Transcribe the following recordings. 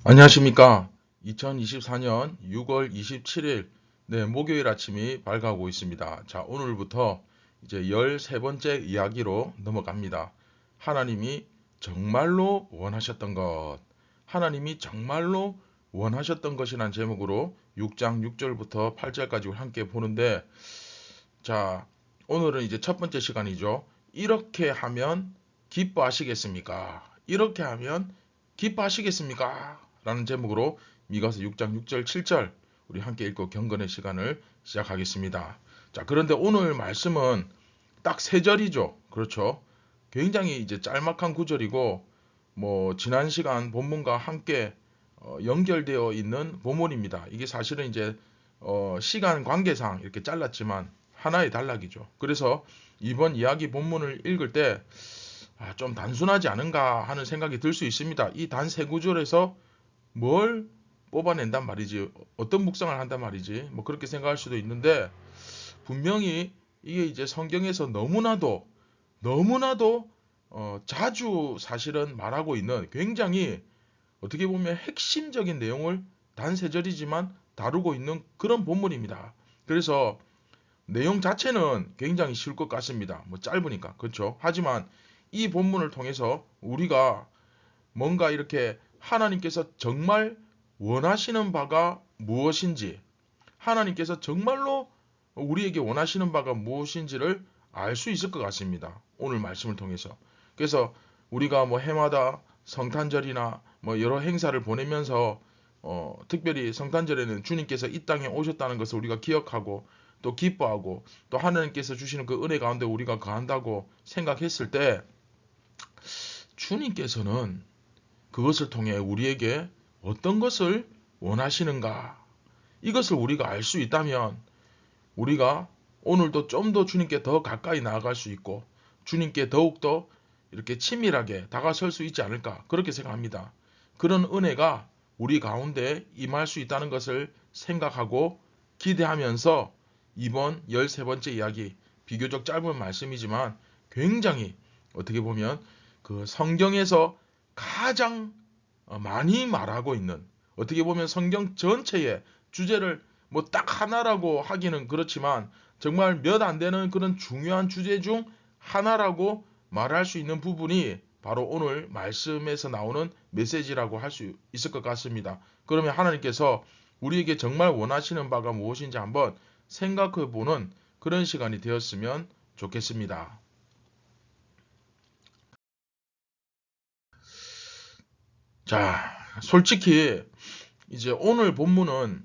안녕하십니까. 2024년 6월 27일 목요일 아침이 밝아오고 있습니다. 자, 오늘부터 이제 13번째 이야기로 넘어갑니다. 하나님이 정말로 원하셨던 것. 하나님이 정말로 원하셨던 것이라는 제목으로 6장 6절부터 8절까지 함께 보는데, 자, 오늘은 이제 첫 번째 시간이죠. 이렇게 하면 기뻐하시겠습니까? 이렇게 하면 기뻐하시겠습니까? 라는 제목으로 미가서 6장 6절 7절 우리 함께 읽고 경건의 시간을 시작하겠습니다. 자, 그런데 오늘 말씀은 딱 세 절이죠. 그렇죠? 굉장히 이제 짤막한 구절이고, 지난 시간 본문과 함께 연결되어 있는 본문입니다. 이게 사실은 이제 시간 관계상 이렇게 잘랐지만 하나의 단락이죠. 그래서 이번 이야기 본문을 읽을 때 좀 단순하지 않은가 하는 생각이 들 수 있습니다. 이 단 세 구절에서 뭘 뽑아낸단 말이지, 어떤 묵상을 한단 말이지, 그렇게 생각할 수도 있는데, 분명히 이게 이제 성경에서 너무나도 자주 사실은 말하고 있는, 굉장히 어떻게 보면 핵심적인 내용을 단 세 절이지만 다루고 있는 그런 본문입니다. 그래서 내용 자체는 굉장히 쉬울 것 같습니다. 짧으니까. 그렇죠? 하지만 이 본문을 통해서 우리가 뭔가 이렇게 하나님께서 정말 원하시는 바가 무엇인지, 하나님께서 정말로 우리에게 원하시는 바가 무엇인지를 알 수 있을 것 같습니다. 오늘 말씀을 통해서. 그래서 우리가 해마다 성탄절이나 여러 행사를 보내면서 특별히 성탄절에는 주님께서 이 땅에 오셨다는 것을 우리가 기억하고 또 기뻐하고 또 하나님께서 주시는 그 은혜 가운데 우리가 거한다고 생각했을 때, 주님께서는 그것을 통해 우리에게 어떤 것을 원하시는가, 이것을 우리가 알 수 있다면 우리가 오늘도 좀 더 주님께 더 가까이 나아갈 수 있고 주님께 더욱더 이렇게 친밀하게 다가설 수 있지 않을까, 그렇게 생각합니다. 그런 은혜가 우리 가운데 임할 수 있다는 것을 생각하고 기대하면서 이번 13번째 이야기, 비교적 짧은 말씀이지만 굉장히 어떻게 보면 그 성경에서 가장 많이 말하고 있는, 어떻게 보면 성경 전체의 주제를 딱 하나라고 하기는 그렇지만 정말 몇 안 되는 그런 중요한 주제 중 하나라고 말할 수 있는 부분이 바로 오늘 말씀에서 나오는 메시지라고 할 수 있을 것 같습니다. 그러면 하나님께서 우리에게 정말 원하시는 바가 무엇인지 한번 생각해 보는 그런 시간이 되었으면 좋겠습니다. 자, 솔직히 이제 오늘 본문은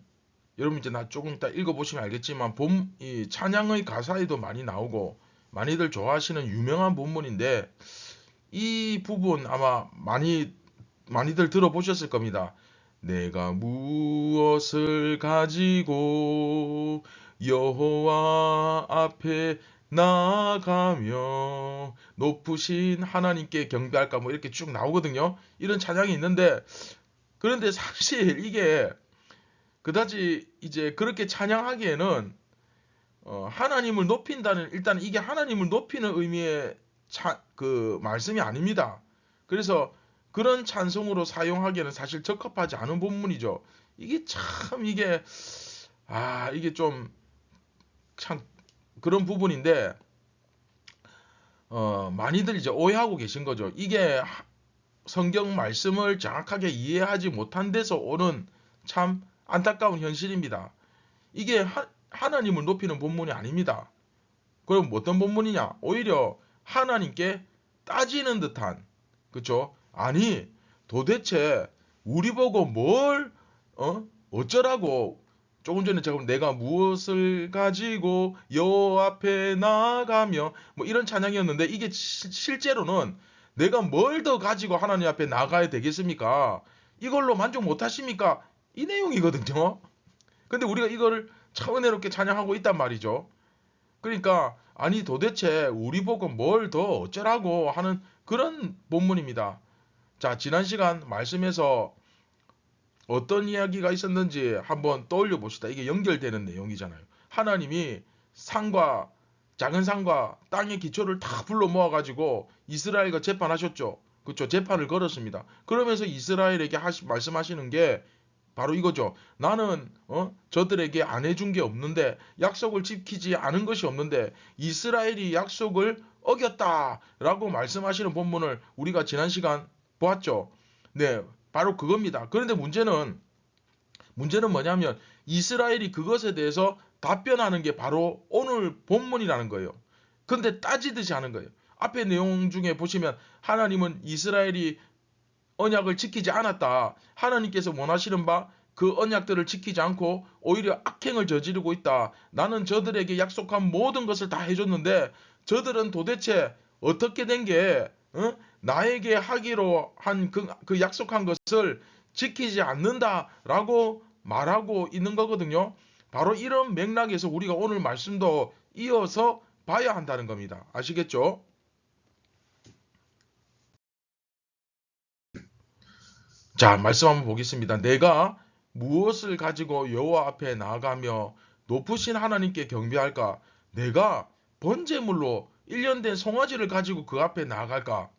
여러분 이제 나 조금 이따 읽어보시면 알겠지만 이 찬양의 가사에도 많이 나오고 많이들 좋아하시는 유명한 본문인데, 이 부분 아마 많이들 들어보셨을 겁니다. 내가 무엇을 가지고 여호와 앞에 나가며 높으신 하나님께 경배할까, 이렇게 쭉 나오거든요. 이런 찬양이 있는데, 그런데 사실 이게 그다지 이제 그렇게 찬양하기에는 하나님을 높인다는, 일단 이게 하나님을 높이는 의미의 그 말씀이 아닙니다. 그래서 그런 찬송으로 사용하기에는 사실 적합하지 않은 본문이죠. 이게 참 이게 좀 참 그런 부분인데, 많이들 이제 오해하고 계신 거죠. 이게 성경 말씀을 정확하게 이해하지 못한 데서 오는 참 안타까운 현실입니다. 이게 하나님을 높이는 본문이 아닙니다. 그럼 어떤 본문이냐? 오히려 하나님께 따지는 듯한, 그쵸? 아니, 도대체 우리 보고 뭘 어쩌라고, 조금 전에 제가 내가 무엇을 가지고 여호와 앞에 나가며 이런 찬양이었는데, 이게 실제로는 내가 뭘 더 가지고 하나님 앞에 나가야 되겠습니까? 이걸로 만족 못 하십니까? 이 내용이거든요. 근데 우리가 이거를 참 은혜롭게 찬양하고 있단 말이죠. 그러니까 아니 도대체 우리 보고 뭘 더 어쩌라고 하는 그런 본문입니다. 자, 지난 시간 말씀에서 어떤 이야기가 있었는지 한번 떠올려 봅시다. 이게 연결되는 내용이잖아요. 하나님이 작은 산과 땅의 기초를 다 불러 모아가지고 이스라엘과 재판하셨죠. 그렇죠? 재판을 걸었습니다. 그러면서 이스라엘에게 말씀하시는 게 바로 이거죠. 나는 저들에게 안 해준 게 없는데, 약속을 지키지 않은 것이 없는데 이스라엘이 약속을 어겼다라고 말씀하시는 본문을 우리가 지난 시간 보았죠. 네, 바로 그겁니다. 그런데 문제는 뭐냐면 이스라엘이 그것에 대해서 답변하는 게 바로 오늘 본문이라는 거예요. 근데 따지듯이 하는 거예요. 앞에 내용 중에 보시면 하나님은 이스라엘이 언약을 지키지 않았다. 하나님께서 원하시는 바 그 언약들을 지키지 않고 오히려 악행을 저지르고 있다. 나는 저들에게 약속한 모든 것을 다 해줬는데 저들은 도대체 어떻게 된 게 나에게 하기로 한 그 약속한 것을 지키지 않는다라고 말하고 있는 거거든요. 바로 이런 맥락에서 우리가 오늘 말씀도 이어서 봐야 한다는 겁니다. 아시겠죠? 자, 말씀 한번 보겠습니다. 내가 무엇을 가지고 여호와 앞에 나아가며 높으신 하나님께 경배할까? 내가 번제물로 1년 된 송아지를 가지고 그 앞에 나아갈까?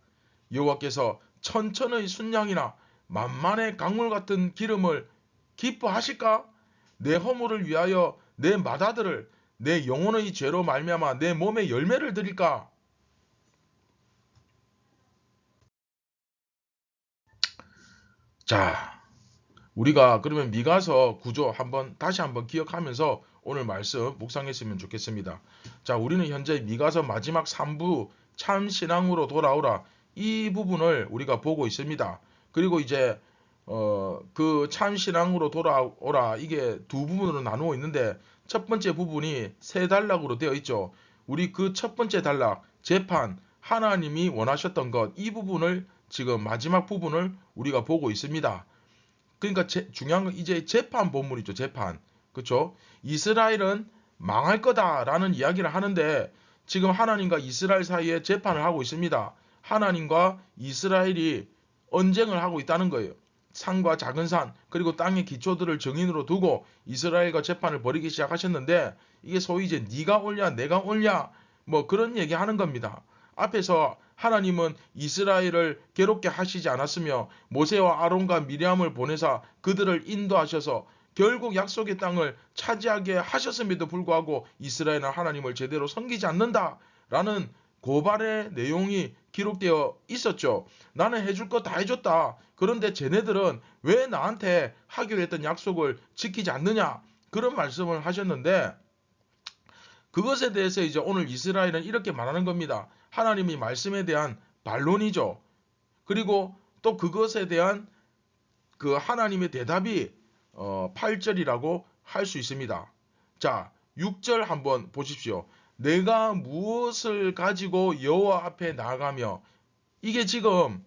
여호와께서 천천의 순양이나 만만의 강물 같은 기름을 기뻐하실까? 내 허물을 위하여 내 맏아들을 내 영혼의 죄로 말미암아 내 몸에 열매를 드릴까? 자, 우리가 그러면 미가서 구조 다시 한번 기억하면서 오늘 말씀 묵상했으면 좋겠습니다. 자, 우리는 현재 미가서 마지막 3부 참 신앙으로 돌아오라 이 부분을 우리가 보고 있습니다. 그리고 이제 그 참 신앙으로 돌아오라 이게 두 부분으로 나누어 있는데 첫 번째 부분이 세 단락으로 되어 있죠. 우리 그 첫 번째 단락 재판 하나님이 원하셨던 것 이 부분을 지금 마지막 부분을 우리가 보고 있습니다. 그러니까 중요한 건 이제 재판 본문이죠. 재판. 그렇죠? 이스라엘은 망할 거다라는 이야기를 하는데 지금 하나님과 이스라엘 사이에 재판을 하고 있습니다. 하나님과 이스라엘이 언쟁을 하고 있다는 거예요. 산과 작은 산 그리고 땅의 기초들을 증인으로 두고 이스라엘과 재판을 벌이기 시작하셨는데 이게 소위 이제 네가 옳냐 내가 옳냐 뭐 그런 얘기 하는 겁니다. 앞에서 하나님은 이스라엘을 괴롭게 하시지 않았으며 모세와 아론과 미리암을 보내사 그들을 인도하셔서 결국 약속의 땅을 차지하게 하셨음에도 불구하고 이스라엘은 하나님을 제대로 섬기지 않는다라는 고발의 내용이 기록되어 있었죠. 나는 해줄 거 다 해줬다. 그런데 쟤네들은 왜 나한테 하기로 했던 약속을 지키지 않느냐? 그런 말씀을 하셨는데 그것에 대해서 이제 오늘 이스라엘은 이렇게 말하는 겁니다. 하나님이 말씀에 대한 반론이죠. 그리고 또 그것에 대한 그 하나님의 대답이 8절이라고 할 수 있습니다. 자, 6절 한번 보십시오. 내가 무엇을 가지고 여호와 앞에 나아가며 이게 지금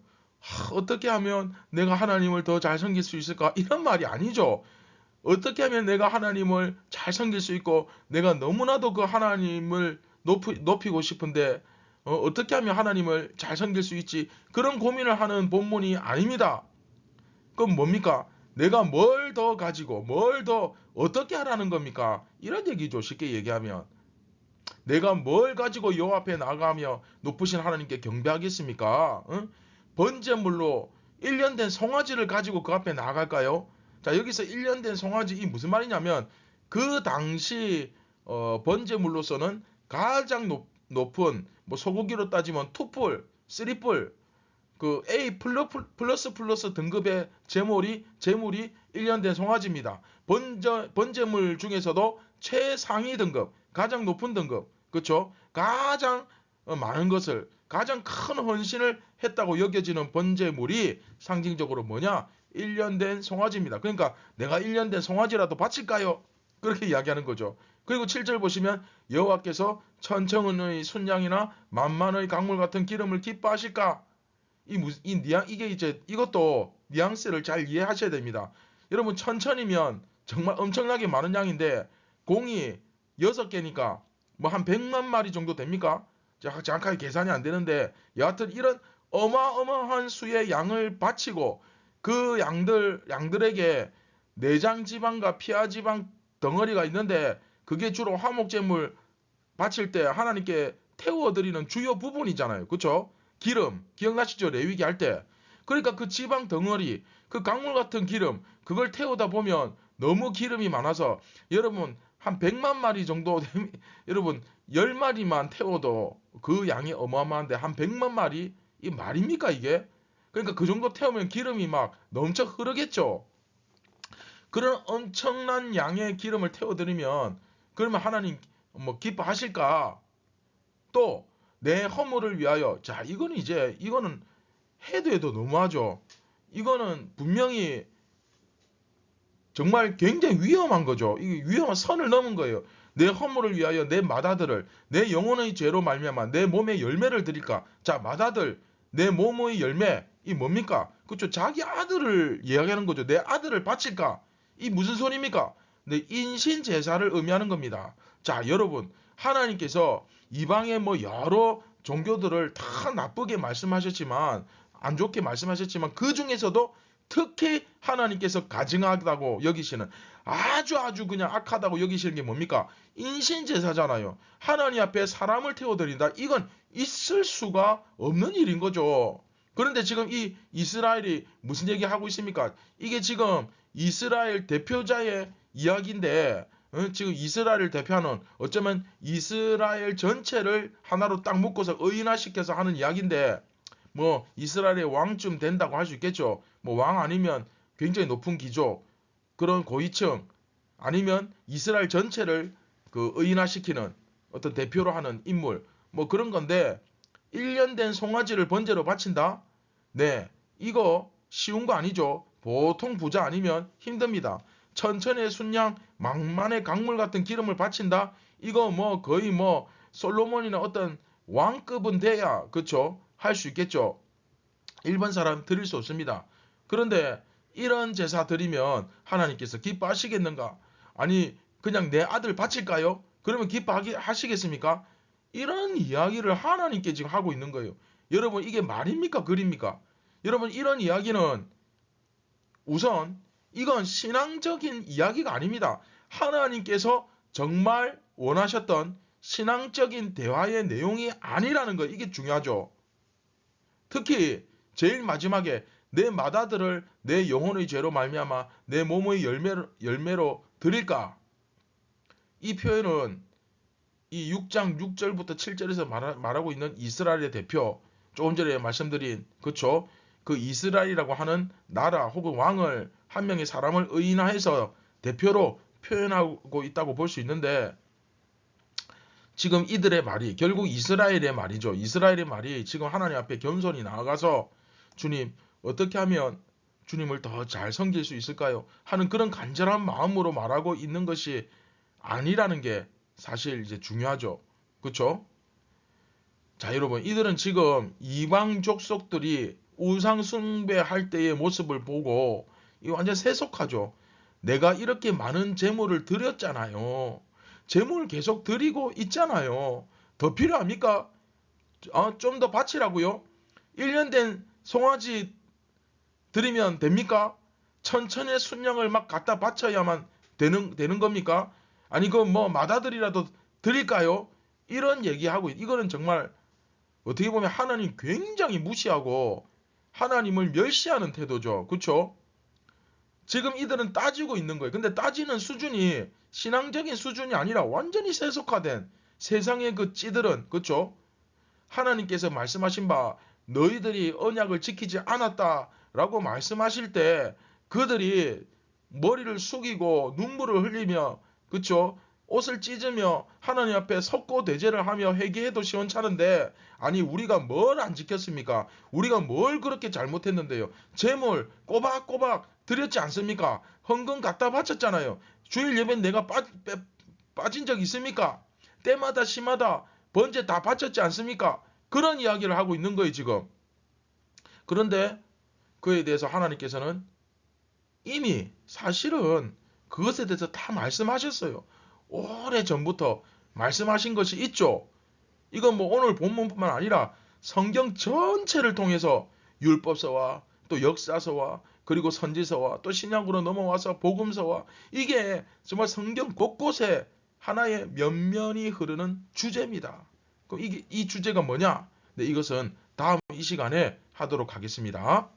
어떻게 하면 내가 하나님을 더 잘 섬길 수 있을까? 이런 말이 아니죠. 어떻게 하면 내가 하나님을 잘 섬길 수 있고 내가 너무나도 그 하나님을 높이고 싶은데 어떻게 하면 하나님을 잘 섬길 수 있지? 그런 고민을 하는 본문이 아닙니다. 그럼 뭡니까? 내가 뭘 더 가지고 뭘 더 어떻게 하라는 겁니까? 이런 얘기죠. 쉽게 얘기하면 내가 뭘 가지고 여호와 앞에 나가며 높으신 하나님께 경배하겠습니까? 응? 번제물로 1년 된 송아지를 가지고 그 앞에 나아갈까요? 자, 여기서 1년 된 송아지 이 무슨 말이냐면 그 당시 번제물로서는 가장 높은 뭐 소고기로 따지면 2뿔, 3뿔 그 A 플러스 등급의 제물이 1년 된 송아지입니다. 번제물 중에서도 최상위 등급, 가장 높은 등급, 그렇죠? 가장 많은 것을 가장 큰 헌신을 했다고 여겨지는 번제물이 상징적으로 뭐냐? 1년 된 송아지입니다. 그러니까 내가 1년 된 송아지라도 바칠까요? 그렇게 이야기하는 거죠. 그리고 7절 보시면 여호와께서 천천의 순양이나 만만의 강물 같은 기름을 기뻐하실까? 이게 이제 이것도 뉘앙스를 잘 이해하셔야 됩니다. 여러분 천천이면 정말 엄청나게 많은 양인데 공이 6개니까 뭐 한 100만 마리 정도 됩니까? 정확하게 계산이 안 되는데 여하튼 이런 어마어마한 수의 양을 바치고 그 양들에게 내장 지방과 피하 지방 덩어리가 있는데 그게 주로 화목제물 바칠 때 하나님께 태워드리는 주요 부분이잖아요. 그렇죠? 기름 기억나시죠? 레위기 할 때. 그러니까 그 지방 덩어리, 그 강물 같은 기름, 그걸 태우다 보면 너무 기름이 많아서 여러분 한 100만 마리 정도 여러분 10마리만 태워도 그 양이 어마어마한데 한 100만 마리? 이 말입니까 이게? 그러니까 그 정도 태우면 기름이 막 넘쳐 흐르겠죠. 그런 엄청난 양의 기름을 태워드리면 그러면 하나님 뭐 기뻐하실까? 또 내 허물을 위하여, 자 이거는 이거는 해도 너무하죠. 이거는 분명히 정말 굉장히 위험한 거죠. 이게 위험한 선을 넘은 거예요. 내 허물을 위하여 내 맏아들을 내 영혼의 죄로 말미암아 내 몸에 열매를 드릴까? 자, 맏아들 내 몸의 열매 이 뭡니까? 그렇죠. 자기 아들을 이야기하는 거죠. 내 아들을 바칠까? 이 무슨 소리입니까? 네, 인신 제사를 의미하는 겁니다. 자, 여러분 하나님께서 이방의 뭐 여러 종교들을 다 나쁘게 말씀하셨지만 안 좋게 말씀하셨지만 그 중에서도 특히 하나님께서 가증하다고 여기시는 아주 그냥 악하다고 여기시는 게 뭡니까? 인신제사잖아요. 하나님 앞에 사람을 태워드린다. 이건 있을 수가 없는 일인 거죠. 그런데 지금 이 이스라엘이 무슨 얘기하고 있습니까? 이게 지금 이스라엘 대표자의 이야기인데 지금 이스라엘을 대표하는 어쩌면 이스라엘 전체를 하나로 딱 묶어서 의인화시켜서 하는 이야기인데 뭐 이스라엘의 왕쯤 된다고 할 수 있겠죠. 뭐 왕 아니면 굉장히 높은 귀족 그런 고위층 아니면 이스라엘 전체를 그 의인화시키는 어떤 대표로 하는 인물 뭐 그런 건데 1년 된 송아지를 번제로 바친다? 네, 이거 쉬운 거 아니죠. 보통 부자 아니면 힘듭니다. 천천의 순양 망만의 강물 같은 기름을 바친다? 이거 뭐 거의 뭐 솔로몬이나 어떤 왕급은 돼야 그쵸? 할 수 있겠죠. 일반 사람 드릴 수 없습니다. 그런데 이런 제사 드리면 하나님께서 기뻐하시겠는가? 아니 그냥 내 아들 바칠까요? 그러면 기뻐하시겠습니까? 이런 이야기를 하나님께 지금 하고 있는 거예요. 여러분 이게 말입니까? 글입니까? 여러분 이런 이야기는 우선 이건 신앙적인 이야기가 아닙니다. 하나님께서 정말 원하셨던 신앙적인 대화의 내용이 아니라는 거 이게 중요하죠. 특히 제일 마지막에 내 맏아들을 내 영혼의 죄로 말미암아 내 몸의 열매로 드릴까? 이 표현은 이 6장 6절부터 7절에서 말하고 있는 이스라엘의 대표 조금 전에 말씀드린 그쵸? 그 이스라엘이라고 하는 나라 혹은 왕을 한 명의 사람을 의인화해서 대표로 표현하고 있다고 볼 수 있는데 지금 이들의 말이 결국 이스라엘의 말이죠. 이스라엘의 말이 지금 하나님 앞에 겸손히 나아가서 주님 어떻게 하면 주님을 더 잘 섬길 수 있을까요? 하는 그런 간절한 마음으로 말하고 있는 것이 아니라는 게 사실 이제 중요하죠. 그렇죠? 자 여러분 이들은 지금 이방 족속들이 우상 숭배할 때의 모습을 보고 이 완전 세속하죠. 내가 이렇게 많은 재물을 드렸잖아요. 재물을 계속 드리고 있잖아요. 더 필요합니까? 좀 더 바치라고요? 1년 된 송아지 드리면 됩니까? 천천의 순양을 막 갖다 바쳐야만 되는 겁니까? 아니 그 뭐 맏아들이라도 드릴까요? 이런 얘기하고 이거는 정말 어떻게 보면 하나님 굉장히 무시하고 하나님을 멸시하는 태도죠. 그렇죠? 지금 이들은 따지고 있는 거예요. 근데 따지는 수준이 신앙적인 수준이 아니라 완전히 세속화된 세상의 그 찌들은 그렇죠? 하나님께서 말씀하신 바 너희들이 언약을 지키지 않았다라고 말씀하실 때 그들이 머리를 숙이고 눈물을 흘리며 그렇죠? 옷을 찢으며 하나님 앞에 석고대죄를 하며 회개해도 시원찮은데 아니 우리가 뭘 안 지켰습니까? 우리가 뭘 그렇게 잘못했는데요? 제물 꼬박꼬박 드렸지 않습니까? 헌금 갖다 바쳤잖아요. 주일 예배는 내가 빠진 적 있습니까? 때마다 시마다 번제 다 바쳤지 않습니까? 그런 이야기를 하고 있는 거예요 지금. 그런데 그에 대해서 하나님께서는 이미 사실은 그것에 대해서 다 말씀하셨어요. 오래전부터 말씀하신 것이 있죠. 이건 뭐 오늘 본문뿐만 아니라 성경 전체를 통해서 율법서와 또 역사서와 그리고 선지서와 또 신약으로 넘어와서 복음서와 이게 정말 성경 곳곳에 하나의 면면이 흐르는 주제입니다. 그럼 이 주제가 뭐냐? 네, 이것은 다음 이 시간에 하도록 하겠습니다.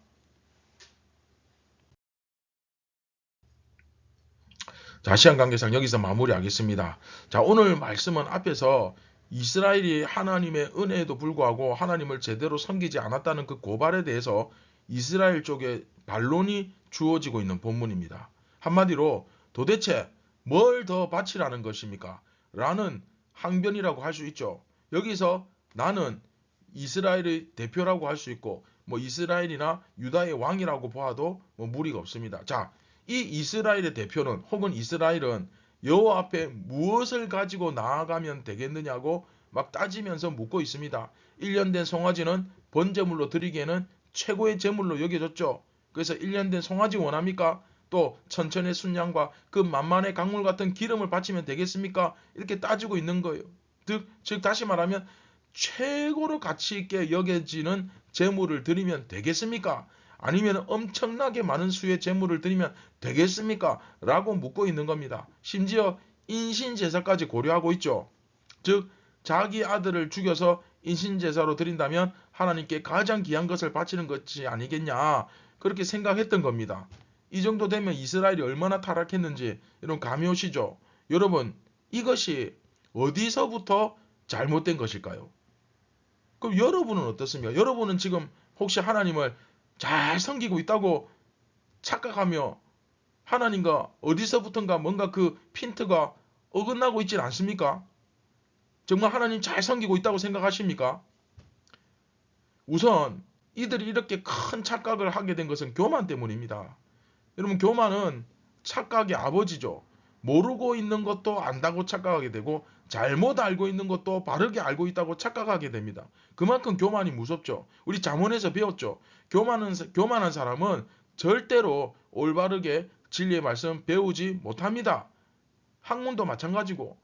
자, 시간 관계상 여기서 마무리하겠습니다. 자, 오늘 말씀은 앞에서 이스라엘이 하나님의 은혜에도 불구하고 하나님을 제대로 섬기지 않았다는 그 고발에 대해서 이스라엘 쪽에 반론이 주어지고 있는 본문입니다. 한마디로 도대체 뭘 더 바치라는 것입니까? 라는 항변이라고 할 수 있죠. 여기서 나는 이스라엘의 대표라고 할 수 있고 뭐 이스라엘이나 유다의 왕이라고 보아도 뭐 무리가 없습니다. 자, 이 이스라엘의 대표는 혹은 이스라엘은 여호와 앞에 무엇을 가지고 나아가면 되겠느냐고 막 따지면서 묻고 있습니다. 1년 된 송아지는 번제물로 드리기에는 최고의 제물로 여겨졌죠. 그래서 1년 된 송아지 원합니까? 또 천천의 순양과 그 만만의 강물 같은 기름을 바치면 되겠습니까? 이렇게 따지고 있는 거예요. 즉 다시 말하면 최고로 가치 있게 여겨지는 제물을 드리면 되겠습니까? 아니면 엄청나게 많은 수의 제물을 드리면 되겠습니까? 라고 묻고 있는 겁니다. 심지어 인신제사까지 고려하고 있죠. 즉 자기 아들을 죽여서 인신제사로 드린다면 하나님께 가장 귀한 것을 바치는 것이 아니겠냐, 그렇게 생각했던 겁니다. 이 정도 되면 이스라엘이 얼마나 타락했는지 이런 감이 오시죠. 여러분, 이것이 어디서부터 잘못된 것일까요? 그럼 여러분은 어떻습니까? 여러분은 지금 혹시 하나님을 잘 섬기고 있다고 착각하며 하나님과 어디서부턴가 뭔가 그 핀트가 어긋나고 있지 않습니까? 정말 하나님 잘 섬기고 있다고 생각하십니까? 우선 이들이 이렇게 큰 착각을 하게 된 것은 교만 때문입니다. 여러분, 교만은 착각의 아버지죠. 모르고 있는 것도 안다고 착각하게 되고 잘못 알고 있는 것도 바르게 알고 있다고 착각하게 됩니다. 그만큼 교만이 무섭죠. 우리 잠언에서 배웠죠. 교만한 사람은 절대로 올바르게 진리의 말씀 배우지 못합니다. 학문도 마찬가지고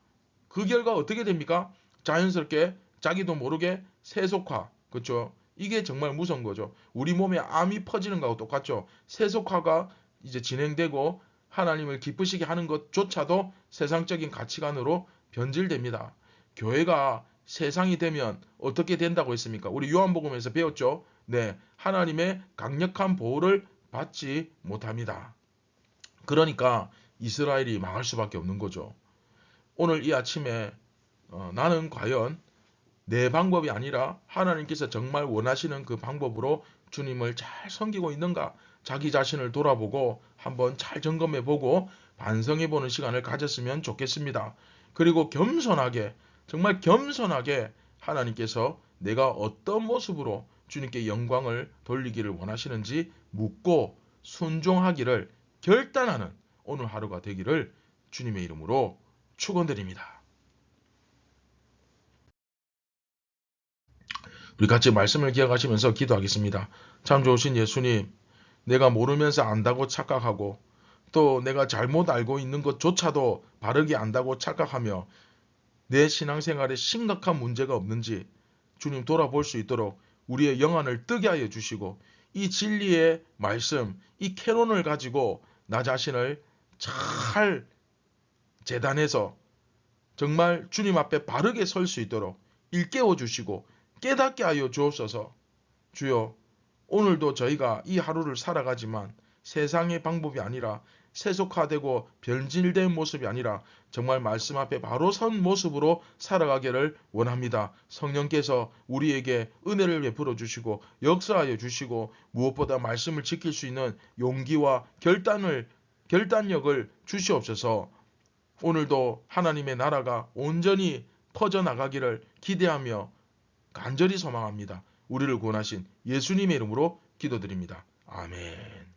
그 결과 어떻게 됩니까? 자연스럽게 자기도 모르게 세속화. 그렇죠? 이게 정말 무서운 거죠. 우리 몸에 암이 퍼지는 거하고 똑같죠. 세속화가 이제 진행되고 하나님을 기쁘시게 하는 것조차도 세상적인 가치관으로 변질됩니다. 교회가 세상이 되면 어떻게 된다고 했습니까? 우리 요한복음에서 배웠죠. 네, 하나님의 강력한 보호를 받지 못합니다. 그러니까 이스라엘이 망할 수밖에 없는 거죠. 오늘 이 아침에 나는 과연 내 방법이 아니라 하나님께서 정말 원하시는 그 방법으로 주님을 잘 섬기고 있는가, 자기 자신을 돌아보고 한번 잘 점검해보고 반성해보는 시간을 가졌으면 좋겠습니다. 그리고 겸손하게, 정말 겸손하게 하나님께서 내가 어떤 모습으로 주님께 영광을 돌리기를 원하시는지 묻고 순종하기를 결단하는 오늘 하루가 되기를 주님의 이름으로 축원드립니다. 우리 같이 말씀을 기억하시면서 기도하겠습니다. 참 좋으신 예수님, 내가 모르면서 안다고 착각하고 또 내가 잘못 알고 있는 것조차도 바르게 안다고 착각하며 내 신앙생활에 심각한 문제가 없는지 주님 돌아볼 수 있도록 우리의 영안을 뜨게 하여 주시고 이 진리의 말씀, 이 캐논을 가지고 나 자신을 잘 재단해서 정말 주님 앞에 바르게 설 수 있도록 일깨워 주시고 깨닫게 하여 주옵소서. 주여, 오늘도 저희가 이 하루를 살아가지만 세상의 방법이 아니라 세속화되고 변질된 모습이 아니라 정말 말씀 앞에 바로 선 모습으로 살아가기를 원합니다. 성령께서 우리에게 은혜를 베풀어 주시고 역사하여 주시고 무엇보다 말씀을 지킬 수 있는 용기와 결단력을 주시옵소서. 오늘도 하나님의 나라가 온전히 퍼져나가기를 기대하며 간절히 소망합니다. 우리를 구원하신 예수님의 이름으로 기도드립니다. 아멘.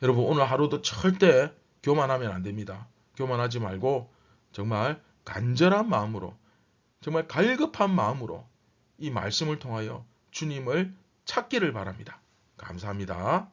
여러분, 오늘 하루도 절대 교만하면 안 됩니다. 교만하지 말고 정말 간절한 마음으로, 정말 갈급한 마음으로 이 말씀을 통하여 주님을 찾기를 바랍니다. 감사합니다.